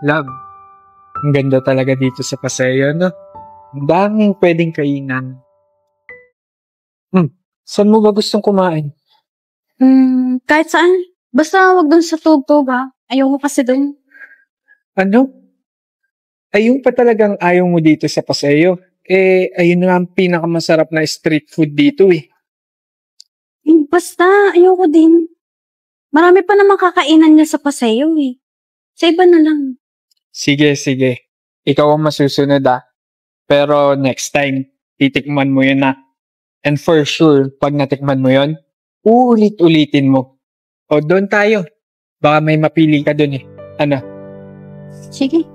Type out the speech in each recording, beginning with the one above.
Love, ang ganda talaga dito sa Paseo, no? Ang daming pwedeng kainan. Saan mo ba gustong kumain? Kahit saan. Basta wag dun sa tugtog ha. Ayoko kasi dun. Ano? Ayun pa talagang ayaw mo dito sa Paseo. Ayun nga ang pinakamasarap na street food dito eh. Basta, ayoko din. Marami pa naman kakainan niya sa Paseo eh. Sa iba na lang. Sige, sige. Ikaw ang masusunod ah. Pero next time, titikman mo yun na. And for sure, pag natikman mo yun, uulit-ulitin mo. O doon tayo. Baka may mapili ka doon eh. Ano? Sige.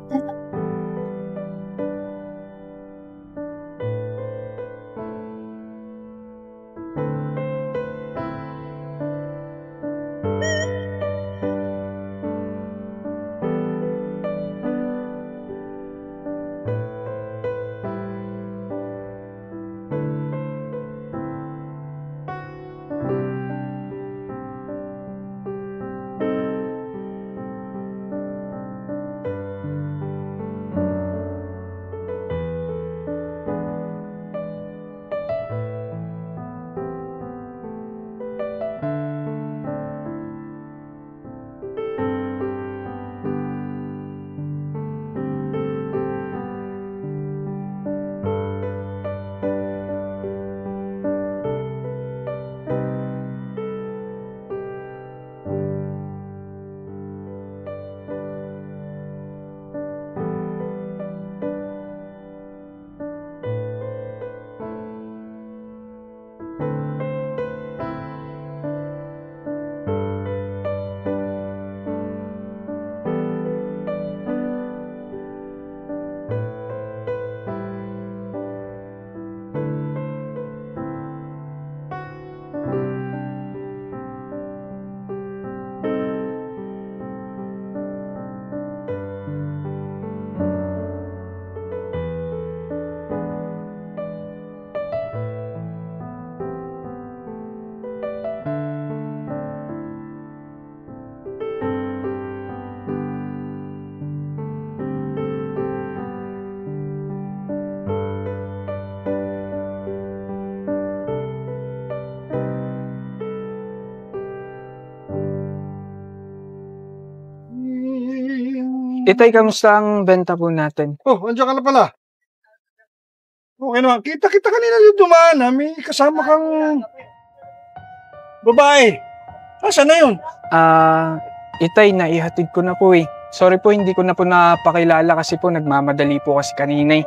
Itay, kamusta ang benta po natin? Oh, andiyan ka na pala. Okay naman. Kita-kita kanina yung dumaan ha. May kasama kang babae. Saan na yun? Itay, naihatid ko na po eh. Sorry po, hindi ko na po napakilala kasi po nagmamadali po kasi kanina eh.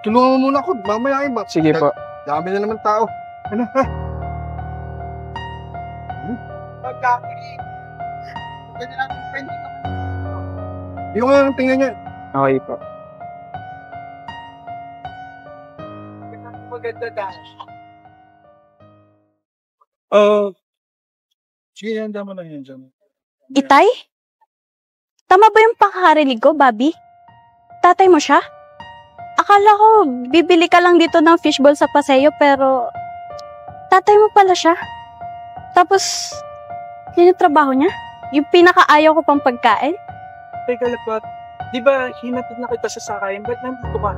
Tulungan mo muna ako. Mamaya iba. Sige po. Dami na naman tao. Ano ha? Yung nga tingnan niya. Okay po. Maganda dahil. Sige, handa mo na yan dyan. Itay? Tama ba yung pakakarinig ko, Bobby? Tatay mo siya? Akala ko, bibili ka lang dito ng fishball sa Paseo, pero tatay mo pala siya. Tapos, yun yung trabaho niya? Yung pinakaayaw ko pang pagkain? Teka, Lapat. Di ba hinatid na kita sa sakayan? Ba't nandito ka?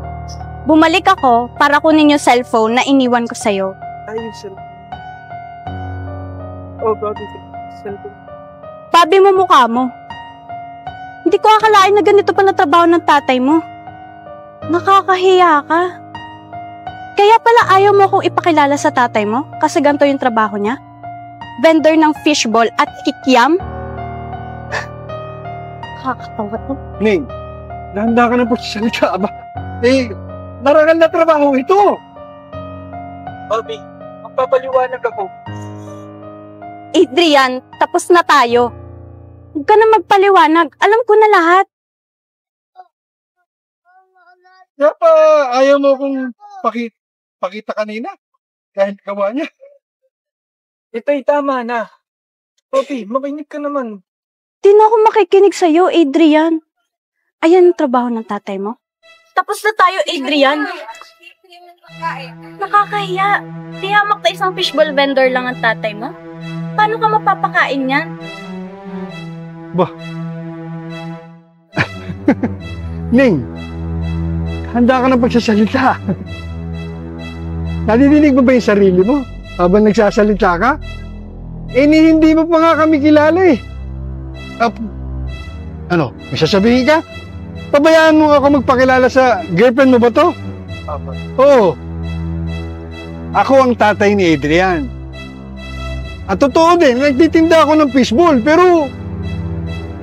Bumalik ako para kunin yung cellphone na iniwan ko sa'yo. Ay, yung cellphone. Oh, Bobby, cellphone. Bobby mo mukha mo. Hindi ko akalain na ganito pala trabaho ng tatay mo. Nakakahiya ka. Kaya pala ayaw mo akong ipakilala sa tatay mo kasi ganito yung trabaho niya? Vendor ng fishball at kikiam? Nakakatawa to. Ning, nahanda ka na po sa salita ba? Marangal na trabaho ito. Bobby, magpapaliwanag ako. Adrian, tapos na tayo. Huwag ka na magpaliwanag. Alam ko na lahat. Kaya pa ayaw mo kung pakita kanina. Kahit gawa niya. Itay, tama na. Bobby, makinig ka naman. Di na ako makikinig sa'yo, Adrian. Ayan ang trabaho ng tatay mo. Tapos na tayo, Adrian. Nakakahiya. Di hamak na isang fishball vendor lang ang tatay mo. Paano ka mapapakain yan? Ning, handa ka ng pagsasalita. Nadidinig mo ba yung sarili mo habang nagsasalita ka? Hindi mo pa nga kami kilala eh. Ano, may sasabihin ka? Pabayaan mo ako magpakilala sa girlfriend mo ba to? Oo. Ako ang tatay ni Adrian. At totoo din, nagtitinda ako ng fishball, pero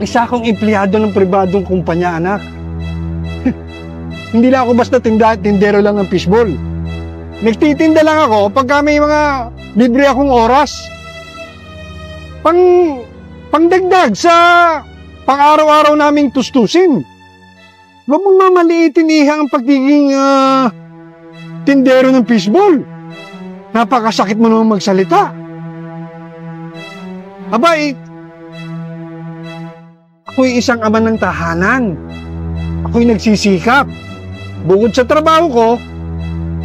isa akong empleyado ng pribadong kumpanya, anak. Hindi lang ako basta tindero lang ng fishball. Nagtitinda lang ako pagka may mga libre akong oras. Pangdagdag sa pang-araw-araw naming tustusin. Huwag mong mamaliitin ang pagiging tindero ng fishball. Napakasakit mo naman magsalita. Abay, ako'y isang ama ng tahanan. Ako'y nagsisikap. Bukod sa trabaho ko,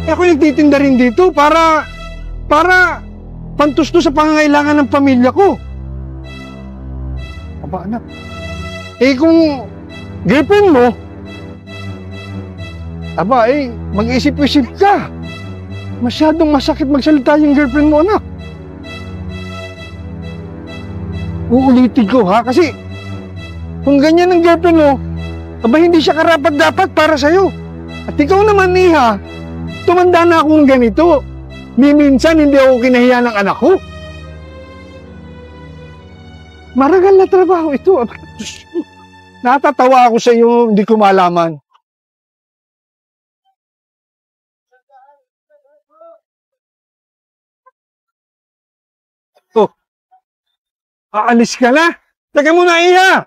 ako'y nagtitinda rin dito para pantusto sa pangangailangan ng pamilya ko. Aba, anak. Kung girlfriend mo, aba, mag-isip-isip ka. Masyadong masakit magsalita yung girlfriend mo, anak. Uulitin ko, ha? Kasi kung ganyan ang girlfriend mo, aba, hindi siya karapat-dapat para sa'yo. At ikaw naman, Iha, tumanda na akong ganito. Minsan, hindi ako kinahiya ng anak ko. Maragal na trabaho ito. Natatawa ako sa iyo, hindi ko malaman. Oh, aalis ka na? Teka muna, Iha.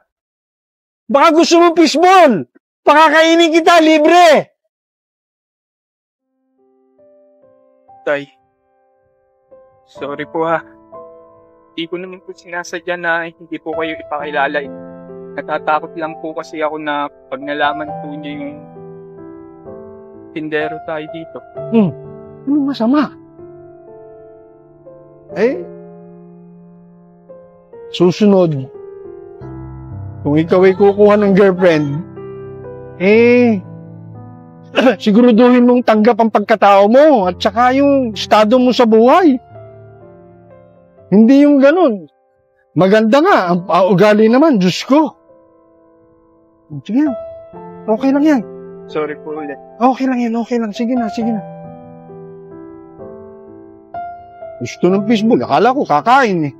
Baka gusto mo fishball. Pakakainin kita, libre. Tay, sorry po ha. Hindi ko naman po sinasadya na hindi po kayo ipakilala. Natatakot lang po kasi ako na pag nalaman po niyo yung tindero tayo dito. Anong masama? Susunod, kung ikaw ay kukuha ng girlfriend, siguraduhin mong tanggap ang pagkatao mo at saka yung estado mo sa buhay. Hindi yung ganun. Maganda nga, ang ugali naman, Diyos ko. Sige lang. Okay lang yan. Sorry po ulit. Okay lang yan, okay lang. Sige na. Gusto ng fishball, akala ko kakain eh.